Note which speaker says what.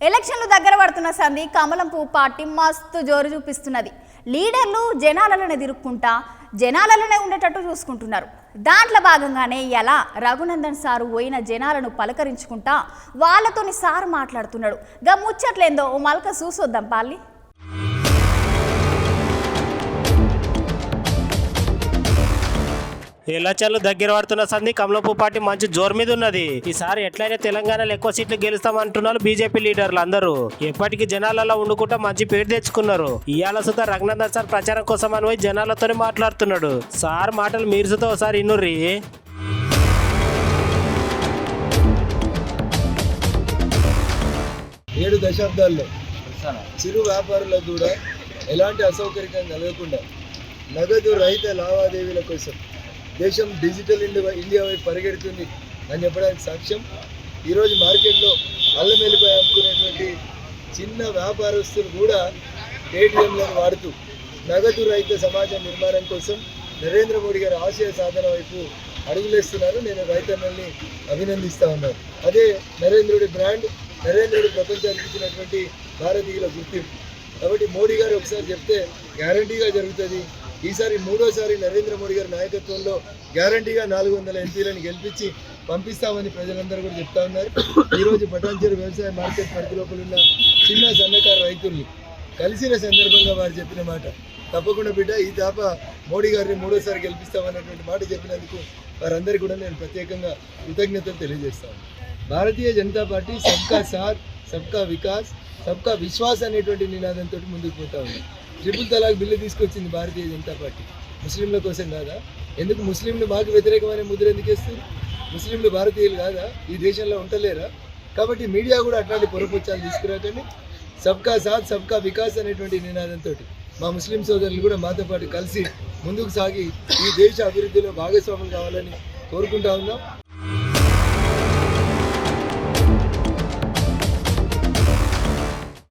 Speaker 1: ఎలక్షన్లు దగ్గర పడుతున్న సంది కమలం పువ్వు పార్టీ మస్తు జోరు చూపిస్తున్నది. లీడర్లు జనాలలోనే తిరుక్కుంటా జనాలలోనే ఉండేటట్టు చూసుకుంటున్నారు. దాంట్లో భాగంగానే ఎలా రఘునందన్ సారు పోయిన జనాలను పలకరించుకుంటా వాళ్ళతోని సారు మాట్లాడుతున్నాడు. గా ముచ్చట్లేందో ఓ మల్క చూసొద్దాం పాలి.
Speaker 2: ఎలక్షన్లు దగ్గర పడుతున్న సంది కమలపు పార్టీ మంచి జోరు మీద ఉన్నది. ఈసారి ఎట్లయినా తెలంగాణలో ఎక్కువ సీట్లు గెలుస్తామంటున్నారు బీజేపీ లీడర్లు అందరూ. ఎప్పటికీ జనాలలో ఉండుకుంటా మంచి పేరు తెచ్చుకున్నారు. ఇవాళ సుతా రఘునందన్ సార్ ప్రచారం కోసం అని పోయి జనాలతోనే మాట్లాడుతున్నాడు. సార్ మాటలు మీరు సుతా ఒకసారి ఇన్నుర్రి.
Speaker 3: 7 దశాబ్దాల్లో చిరు వ్యాపారులకు కూడా ఎలాంటి అసౌకర్యం కలగకుండా నగదు రహిత లావాదేవీల కోసం దేశం డిజిటల్ ఇండియా వైపు పరిగెడుతుంది అని చెప్పడానికి సాక్ష్యం. ఈరోజు మార్కెట్లో అల్లం వెల్లిపాయ అమ్ముకునేటువంటి చిన్న వ్యాపారస్తులు కూడా ఏటీఎంలను వాడుతూ నగదు రహిత సమాజ నిర్మాణం కోసం నరేంద్ర మోడీ గారి ఆశయ సాధన వైపు అడుగులేస్తున్నారు. నేను రైతన్నల్ని అభినందిస్తూ ఉన్నాను. అదే నరేంద్రుడి బ్రాండ్, నరేంద్రుడి ప్రపంచానికి ఇచ్చినటువంటి భారతీయుల గుర్తింపు. కాబట్టి మోడీ గారు ఒకసారి చెప్తే గ్యారంటీగా జరుగుతుంది. ఈసారి 3వ సారి నరేంద్ర మోడీ గారి నాయకత్వంలో గ్యారంటీగా 400 ఎంపీలను గెలిపించి పంపిస్తామని ప్రజలందరూ కూడా చెప్తా ఉన్నారు. ఈరోజు పటాన్చెరు వ్యవసాయ మార్కెట్ పరిధి లోపల ఉన్న చిన్న సన్నకారు రైతుల్ని కలిసిన సందర్భంగా వారు చెప్పిన మాట తప్పకుండా బిడ్డ ఈ తాప మోడీ గారిని 3వ సారి గెలిపిస్తామన్నటువంటి మాట చెప్పినందుకు వారందరికీ కూడా నేను ప్రత్యేకంగా కృతజ్ఞతలు తెలియజేస్తాను. భారతీయ జనతా పార్టీ సబ్కా సాత్, సబ్కా వికాస్, సబ్కా విశ్వాస్ అనేటువంటి నినాదంతో ముందుకు పోతా ఉంది. ట్రిపుల్ తలాక్ బిల్లు తీసుకొచ్చింది భారతీయ జనతా పార్టీ. ముస్లింల కోసం కాదా? ఎందుకు ముస్లింలు మాకు వ్యతిరేకమైన ముద్ర ఎందుకు వేస్తారు? ముస్లింలు భారతీయులు కాదా? ఈ దేశంలో ఉండలేరా? కాబట్టి మీడియా కూడా అట్లాంటి పొరపుచ్చాలు తీసుకురాకండి. సబ్కా సాత్, సబ్కా వికాస్ అనేటువంటి నినాదంతో మా ముస్లిం సోదరులు కూడా మాతో పాటు కలిసి ముందుకు సాగి ఈ దేశ అభివృద్ధిలో భాగస్వాములు కావాలని కోరుకుంటా ఉన్నాం.